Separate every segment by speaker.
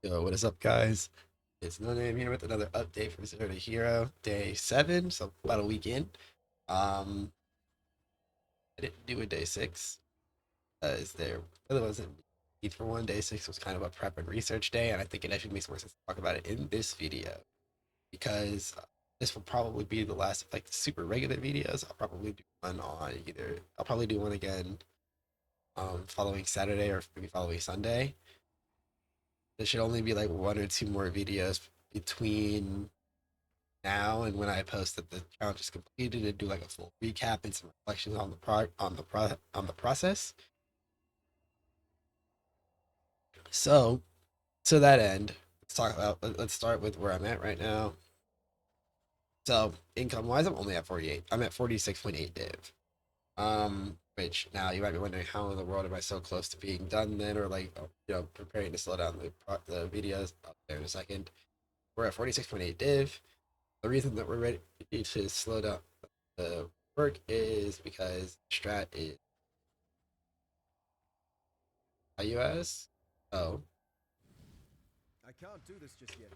Speaker 1: Yo, what is up, guys? It's No Name here with another update from Zero to Hero, day 7, so about a week in. Um, I didn't do a day 6, as there really wasn't need for one. Day 6 was kind of a prep and research day, and I think it actually makes more sense to talk about it in this video, because this will probably be the last of like the super regular videos. I'll probably do one on I'll probably do one again following Saturday or maybe following Sunday. There should only be like one or two more videos between now and when I post that the challenge is completed and do like a full recap and some reflections on the process. So to that end, let's start with where I'm at right now. So income wise, I'm only at 48. I'm at 46.8 div. Which now you might be wondering how in the world am I so close to being done then, or like preparing to slow down the videos. I'll there in a second. We're at 46.8 div. The reason that we're ready to slow down the work is because strat is iOS. Oh,
Speaker 2: I can't do this just yet.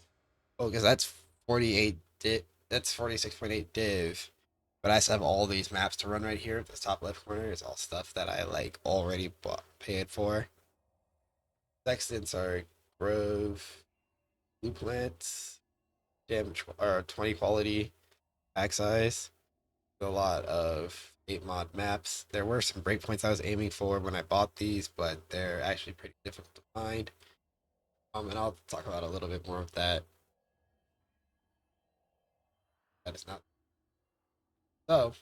Speaker 1: oh, because that's 48 div. That's 46.8 div. But I still have all these maps to run right here at the top left corner. It's all stuff that I like already paid for. Sextants are Grove, Blue Plants, damage or 20 quality, pack size. A lot of 8 mod maps. There were some breakpoints I was aiming for when I bought these, but they're actually pretty difficult to find. And I'll talk about a little bit more of that. That is not so.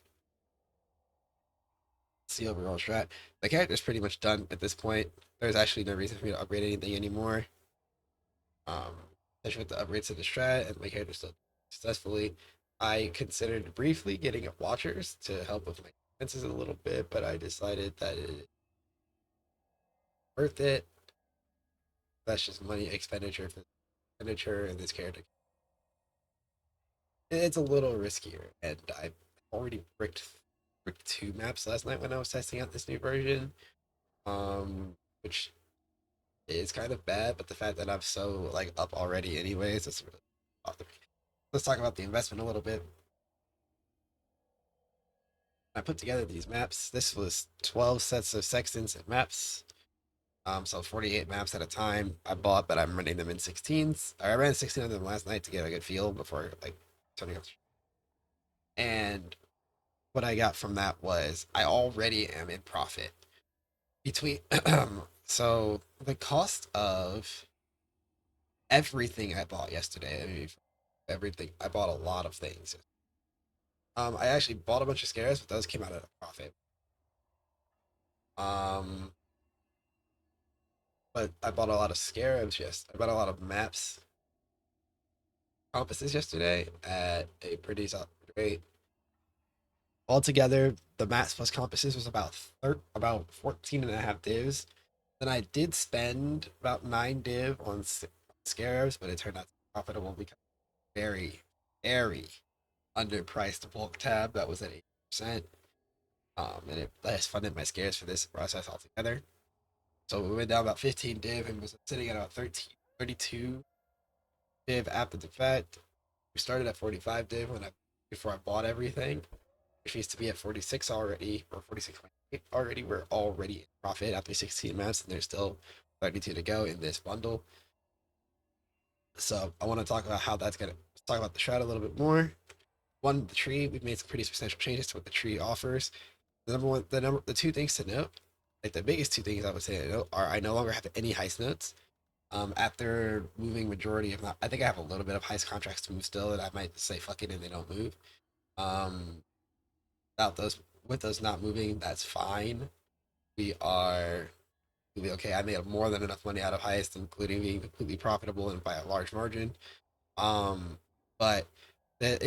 Speaker 1: See overall strat. The character's pretty much done at this point. There's actually no reason for me to upgrade anything anymore. Um, Especially with the upgrades to the strat and my character still successfully. I considered briefly getting a watchers to help with my defenses a little bit, but I decided that it's worth it. That's just money expenditure for expenditure, and this character it's a little riskier. And I already bricked 2 maps last night when I was testing out this new version, which is kind of bad. But the fact that I'm so like up already, anyways, it's really bothered me. Let's talk about the investment a little bit. I put together these maps. This was 12 sets of sextants and maps. So 48 maps at a time. I bought, but I'm running them in 16s. I ran 16 of them last night to get a good feel before like turning off. And what I got from that was I already am in profit between. So the cost of everything I bought yesterday. I mean, everything I bought a lot of things. I actually bought a bunch of scares, but those came out at a profit. Um, but I bought a lot of scarabs. Yes, I bought a lot of maps, compasses yesterday at a pretty solid rate. Altogether, the maps plus compasses was about 14 and a half divs. Then I did spend about 9 div on scarabs, but it turned out to be profitable because very, very underpriced bulk tab that was at 80%. And it has funded my scares for this process altogether. So we went down about 15 div and was sitting at about 13, 32 div after the fact. We started at 45 div before I bought everything, which needs to be at 46 already, or 46.8 already. We're already in profit after 16 maps, and there's still 32 to go in this bundle. So I want to talk about how that's gonna talk about the shroud a little bit more. One, the tree, we've made some pretty substantial changes to what the tree offers. The two things to note, like the biggest two things I would say to note are I no longer have any heist notes. After moving majority of my, I think I have a little bit of heist contracts to move still that I might say fuck it and they don't move. Um, Without those with those not moving, that's fine. We are We'll be okay. I made more than enough money out of heist, including being completely profitable and by a large margin. Um, but the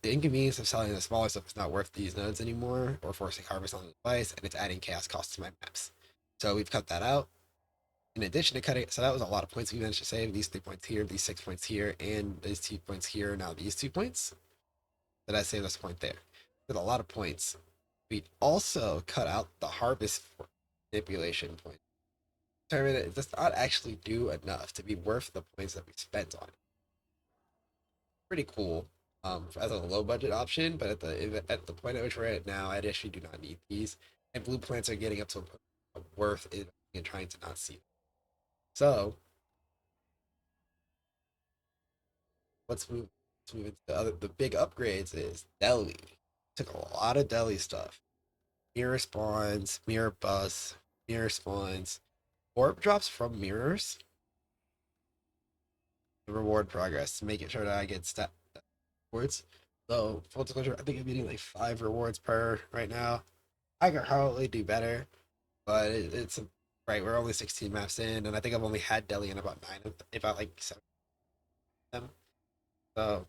Speaker 1: inconvenience of selling the smaller stuff is not worth these nodes anymore, or forcing harvest on the device, and it's adding chaos costs to my maps. So we've cut that out. In addition to cutting, so that was a lot of points we managed to save. These 3 points here, these 6 points here, and these 2 points here. Now these 2 points that I saved us a point there. With a lot of points. We also cut out the harvest manipulation point. determine it does not actually do enough to be worth the points that we spent on it. Pretty cool as a low budget option, but at the point at which we're at now, I actually do not need these. And blue plants are getting up to a point of worth in trying to not see them. So let's move into the big upgrades is Deli. Took a lot of Deli stuff. Mirror spawns, mirror bus, mirror spawns, orb drops from mirrors, reward progress, making sure that I get stat rewards. So full disclosure, I think I'm getting like 5 rewards per right now. I could probably do better, but it's right. We're only 16 maps in, and I think I've only had Deli in about 9 of about like 7 of them. So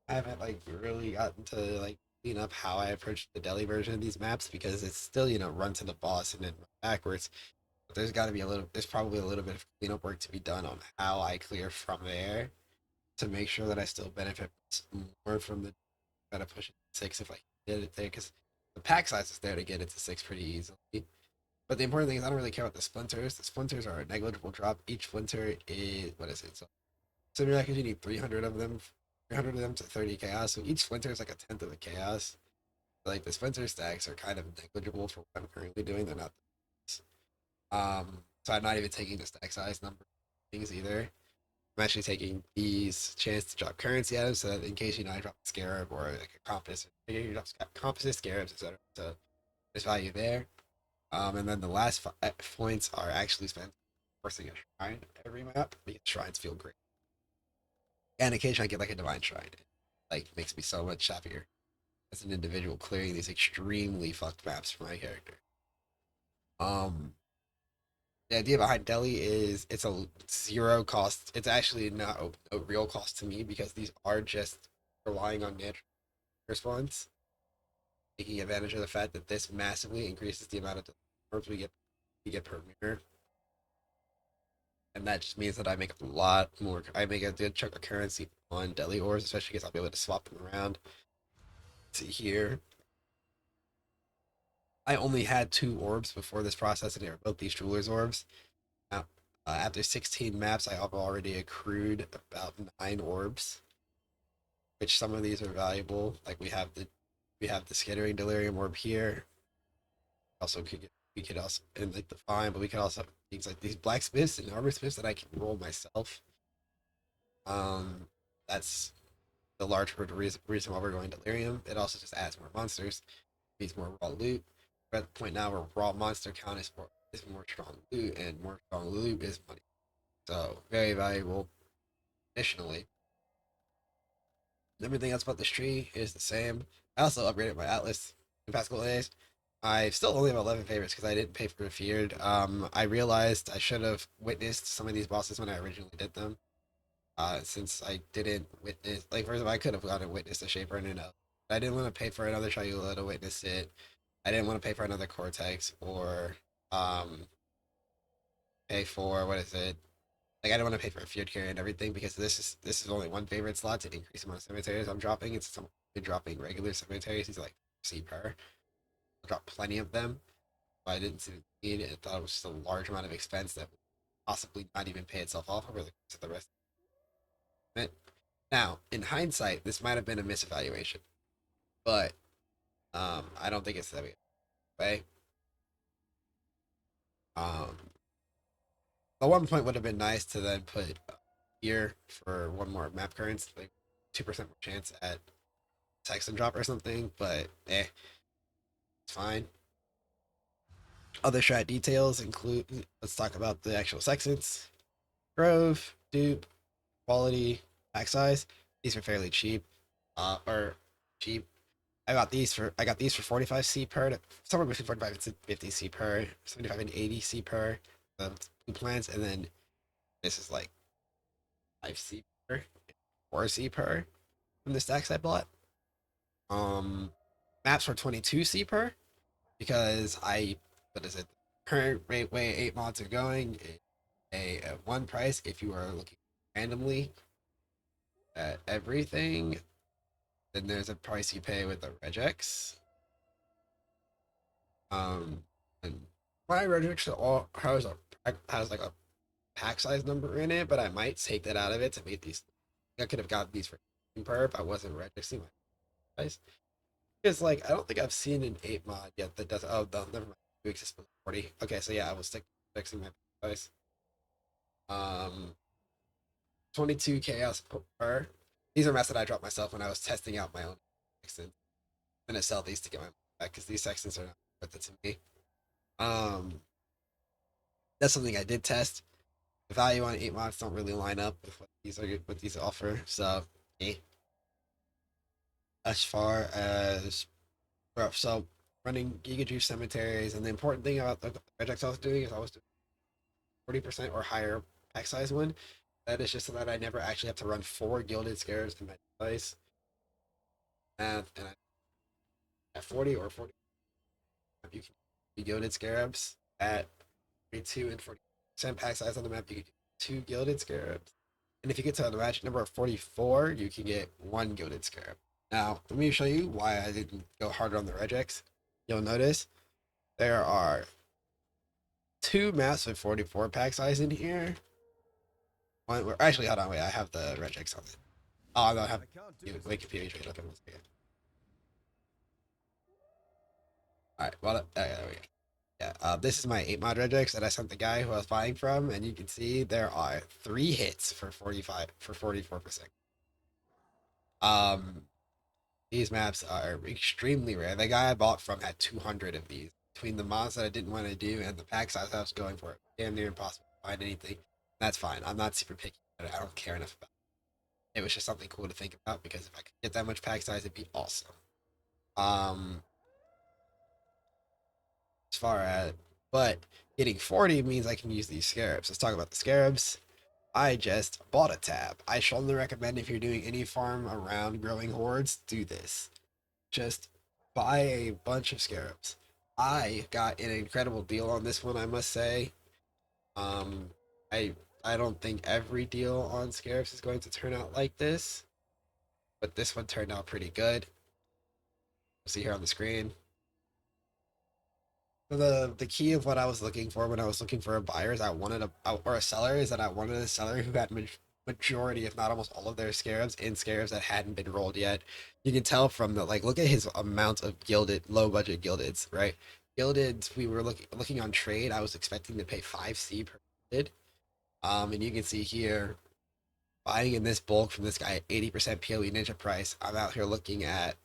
Speaker 1: I haven't like really gotten to like clean up how I approach the Deli version of these maps because it's still run to the boss and then run backwards. But there's probably a little bit of cleanup work to be done on how I clear from there to make sure that I still benefit more from the kind of pushing 6 if I get it there because the pack size is there to get it to 6 pretty easily. But the important thing is I don't really care about the splinters. The splinters are a negligible drop. Each splinter is what is it? So you're you need 300 of them, 300 of them to 30 chaos. So each splinter is like a tenth of the chaos. Like the splinter stacks are kind of negligible for what I'm currently doing. They're not. So I'm not even taking the stack size number things either. I'm actually taking these chance to drop currency items so that in case I drop a scarab or like a compass, you drop compasses, scarabs, etc. So there's value there. And then the last points are actually spent forcing a shrine every map because shrines feel great. And occasionally I get like a divine shrine. It, like makes me so much happier as an individual clearing these extremely fucked maps for my character. Um, the idea behind Delhi is it's a zero cost. It's actually not a real cost to me because these are just relying on natural response, taking advantage of the fact that this massively increases the amount of orbs we get per mirror. And that just means that I make a lot more. I make a good chunk of currency on Delhi ores, especially because I'll be able to swap them around. See here, I only had 2 orbs before this process, and they were both these jeweler's orbs. Now, after 16 maps, I have already accrued about 9 orbs, which some of these are valuable. Like we have the skittering delirium orb here. Also, we could also and like the fine, but we could also have things like these blacksmiths and armor smiths that I can roll myself. Um, that's the large reason why we're going delirium. It also just adds more monsters, needs more raw loot. We're at the point now where raw monster count is more strong loot, and more strong loot is money. So very valuable. Additionally, everything else about this tree is the same. I also upgraded my atlas in the past couple days. I still only have 11 favorites because I didn't pay for the feared. I realized I should have witnessed some of these bosses when I originally did them. Since I didn't witness, like first of all, I could have gone and witnessed the Shaper and enough. I didn't want to pay for another Triula to witness it. I didn't want to pay for another Cortex or um pay for what is it? Like I don't want to pay for a feared carry and everything because this is only one favorite slot to increase the amount of cemeteries I'm dropping. It's some dropping regular cemeteries. These are like C per. I'll drop plenty of them. But I didn't see the need. I thought it was just a large amount of expense that would possibly not even pay itself off over the course of the rest of it. Now, in hindsight, this might have been a misevaluation, but I don't think it's that way. Um, the one point would have been nice to then put here for one more map currents, like 2% more chance at Texan drop or something, but it's fine. Other strat details include let's talk about the actual sections. Grove, dupe, quality, pack size. These are fairly cheap. Or cheap. I got these for 45 C per, somewhere between 45 and 50 C per, 75 and 80 C per. Blue plants, and then this is like 5 C per, 4 C per from the stacks I bought. Um, maps for 22 C per because what is it? Current rate way 8 mods are going a one price if you are looking randomly at everything. Then there's a price you pay with the regex. And my regex all has a has like a pack size number in it, but I might take that out of it to make these. I could have gotten these for perp. I wasn't registering my size. Because like I don't think I've seen an 8 mod yet that does. Oh, no, never mind. It exists for 40. Okay, so yeah, I will stick fixing my size. 22 chaos per. These are maps that I dropped myself when I was testing out my own sextons. I'm gonna sell these to get my back because these sextons are not worth it to me. Um, that's something I did test. The value on 8 mods don't really line up with what these offer. So, eh. As far as so running Giga Juice cemeteries, and the important thing about the projects I was doing is I was doing 40% or higher pack size one. That is just so that I never actually have to run 4 gilded scarabs in my device. And at 40 or 40, you can be gilded scarabs. At 42 and 40% pack size on the map, you can do 2 gilded scarabs. And if you get to the magic number of 44, you can get 1 gilded scarab. Now, let me show you why I didn't go harder on the regex. You'll notice there are 2 maps with 44 pack size in here. Actually, hold on, wait, I have the regex on it. Oh, I don't have Wikipedia trade up in 1 second. Alright, well, there we go. Yeah, this is my 8 mod regex that I sent the guy who I was buying from, and you can see there are 3 hits for 44%. Um, these maps are extremely rare. The guy I bought from had 200 of these. Between the mods that I didn't want to do and the pack size I was going for, damn near impossible to find anything. That's fine. I'm not super picky about it. I don't care enough about it. It was just something cool to think about because if I could get that much pack size, it'd be awesome. As far as, but getting 40 means I can use these scarabs. Let's talk about the scarabs. I just bought a tab. I strongly recommend if you're doing any farm around growing hordes, do this. Just buy a bunch of scarabs. I got an incredible deal on this one, I must say. Um, I I don't think every deal on scarabs is going to turn out like this, but this one turned out pretty good. See here on the screen. So the key of what I was looking for when I was looking for a buyer is I wanted or a seller is that I wanted a seller who had majority, if not almost all of their scarabs in scarabs that hadn't been rolled yet. You can tell from the like look at his amount of gilded low budget gildeds, right? Gildeds we were looking on trade. I was expecting to pay 5C per gilded. And you can see here buying in this bulk from this guy at 80% PoE ninja price. I'm out here looking at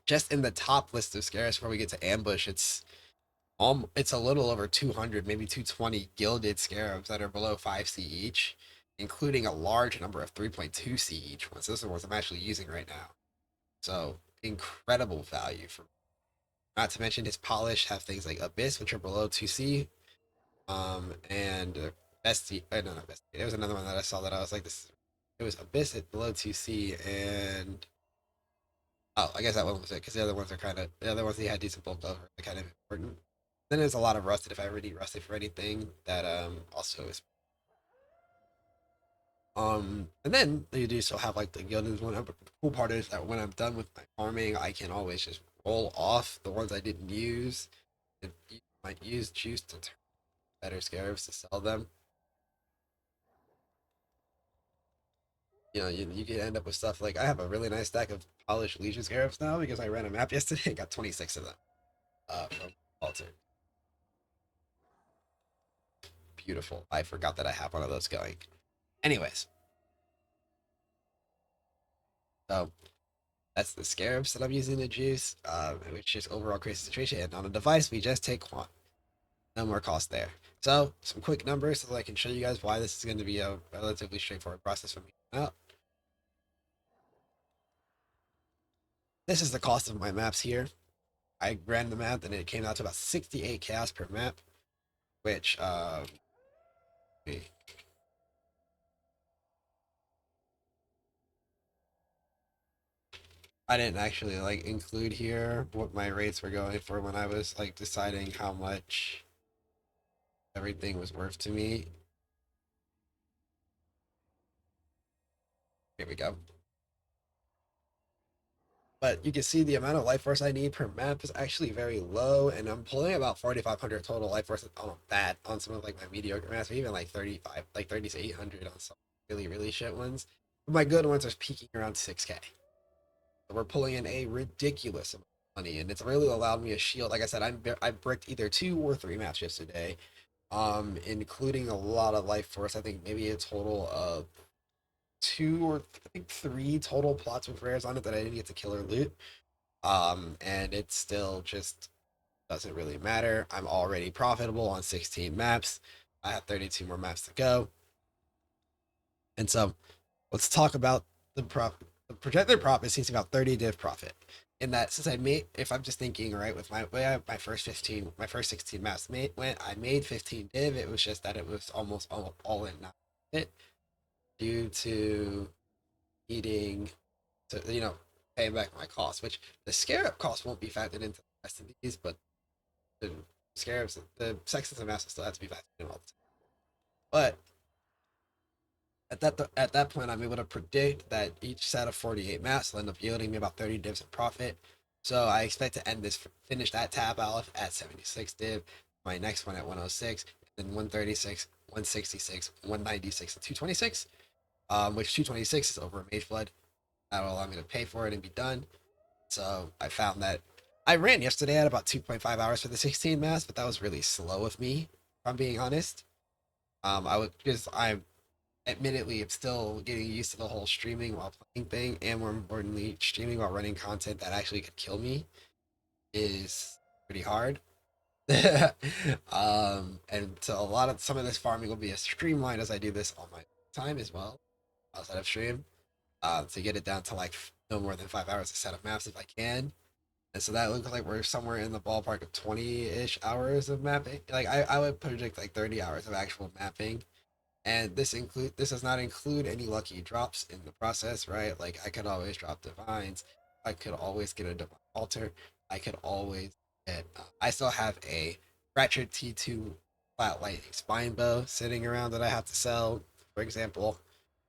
Speaker 1: just in the top list of scarabs before we get to ambush. It's a little over 200, maybe 220 gilded scarabs that are below 5C each, including a large number of 3.2C each ones. Those are the ones I'm actually using right now. So incredible value for. Not to mention his polish have things like Abyss, which are below 2C, and Bestie. No, not Bestie. There was another one that I saw that I was like, this. It was Abyss at below 2C, and oh, I guess that one was it because the other ones he had decent bulk over. They're kind of important. Then there's a lot of rusted. If I ever need rusted for anything, that also is. And then you do still have like the gilded one. But the cool part is that when I'm done with my farming, I can always just roll off the ones I didn't use and might use juice to turn better scarabs to sell them. You can end up with stuff like I have a really nice stack of polished Legion scarabs now because I ran a map yesterday and got 26 of them. From Alter. Beautiful. I forgot that I have one of those going. Anyways, so that's the scarabs that I'm using to juice, which is overall creates a situation. And on a device, we just take quant. No more cost there. So some quick numbers so that I can show you guys why this is going to be a relatively straightforward process for me out. This is the cost of my maps here. I ran the map and it came out to about 68 chaos per map, which I didn't actually like include here what my rates were going for when I was like deciding how much everything was worth to me. Here we go. But you can see the amount of life force I need per map is actually very low, and I'm pulling about 4,500 total life force on that on some of like my mediocre maps, or even like 35, like 30 to 800 on some really shit ones. But my good ones are peaking around 6K. So we're pulling in a ridiculous amount of money, and it's really allowed me a shield. Like I said, I bricked either 2 or 3 maps yesterday, including a lot of life force. I think maybe a total of 2 or 3 total plots with rares on it that I didn't get to kill or loot. And it still just doesn't really matter. I'm already profitable on 16 maps. I have 32 more maps to go. And so let's talk about the profit. The projected profit seems to be about 30 div profit. In that, since I made, if I'm just thinking right with my way my first 15, my first 16 maps I made 15 div. It was just that it was almost all in not it due to needing to paying back my costs, which the scarab cost won't be factored into the rest of these, but the scarabs, the sexes and masses still have to be factored in all the time. But at that point, I'm able to predict that each set of 48 maps will end up yielding me about 30 divs of profit. So I expect to finish that tab off at 76 div, my next one at 106, and then 136, 166, 196, and 226. Which 226 is over a Mageblood. That will allow me to pay for it and be done. So I found that I ran yesterday at about 2.5 hours for the 16 mass, but that was really slow of me, if I'm being honest. I would because I admittedly am still getting used to the whole streaming while playing thing, and more importantly, streaming while running content that actually could kill me is pretty hard. And so a lot of some of this farming will be as streamlined as I do this on my time as well outside of stream. To get it down to like no more than 5 hours a set of maps if I can. And so that looks like we're somewhere in the ballpark of 20-ish hours of mapping. Like I would predict like 30 hours of actual mapping. And this does not include any lucky drops in the process, right? Like I could always drop divines. I could always get a divine altar. I could always get I still have a fractured T2 flat lightning spine bow sitting around that I have to sell, for example.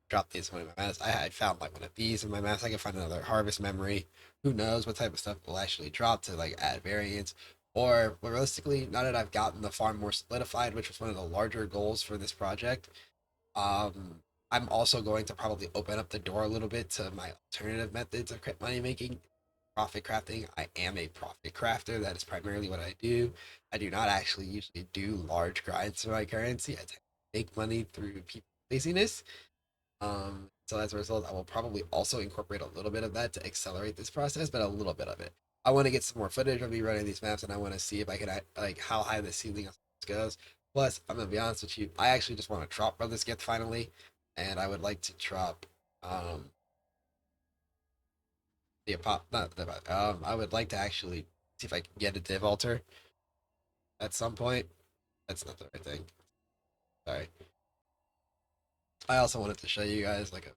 Speaker 1: Drop these in one of my maps. I had found like one of these in my maps. I can find another harvest memory. Who knows what type of stuff will actually drop to like add variants. Or realistically, now that I've gotten the farm more solidified, which was one of the larger goals for this project, um, I'm also going to probably open up the door a little bit to my alternative methods of money making. Profit crafting. I am a profit crafter. That is primarily what I do. I do not actually usually do large grinds for my currency. I tend to make money through people laziness. So as a result, I will probably also incorporate a little bit of that to accelerate this process, but a little bit of it. I want to get some more footage of me running these maps, and I want to see if I can like how high the ceiling of this goes. Plus, I'm gonna be honest with you, I actually just want to drop Brothers Gift finally, and I would like to drop the pop not the I would like to actually see if I can get a div altar at some point. That's not the right thing. Sorry. I also wanted to show you guys like a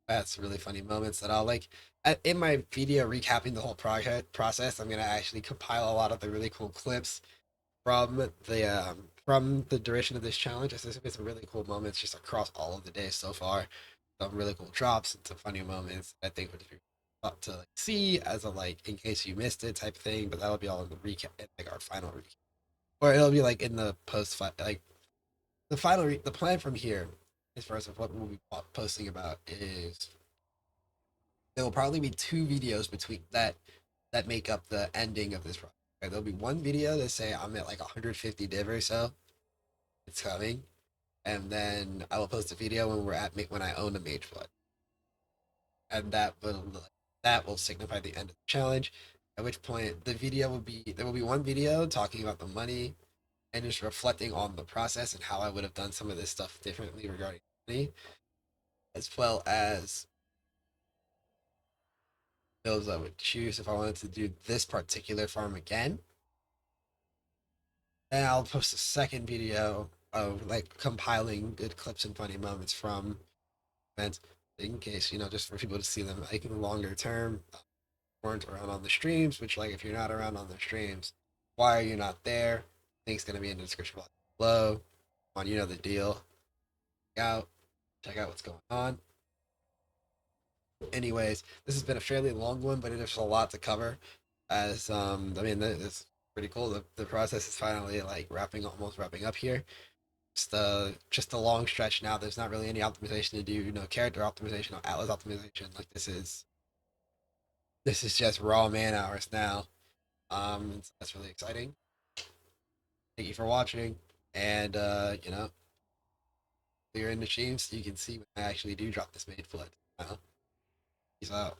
Speaker 1: that's really funny moments that I'll like in my video recapping the whole project process. I'm gonna actually compile a lot of the really cool clips from the duration of this challenge. There's been some really cool moments just across all of the days so far. Some really cool drops and some funny moments I think would be fun to like see as a like in case you missed it type thing. But that'll be all in the recap, like our final recap, or it'll be like in the post like the the plan from here as far as what we'll be posting about is there will probably be 2 videos between that make up the ending of this project. Right? There'll be one video that say I'm at like 150 div or so. It's coming, and then I will post a video when we're at when I own a mage flood, and that will signify the end of the challenge. At which point there will be one video talking about the money and just reflecting on the process and how I would have done some of this stuff differently regarding money, as well as those I would choose if I wanted to do this particular farm again. And I'll post a second video of like compiling good clips and funny moments from events in case, just for people to see them like in longer term. Weren't around on the streams, which like if you're not around on the streams, why are you not there? Link's gonna be in the description box below. On you know the deal. Check out what's going on. Anyways, this has been a fairly long one, but there's a lot to cover. As I mean, it's pretty cool. The process is finally like almost wrapping up here. Just a long stretch now. There's not really any optimization to do. No character optimization, no atlas optimization. Like this is just raw man hours now. So that's really exciting. Thank you for watching, and if you're in the stream, so you can see when I actually do drop this maid flood. Peace out.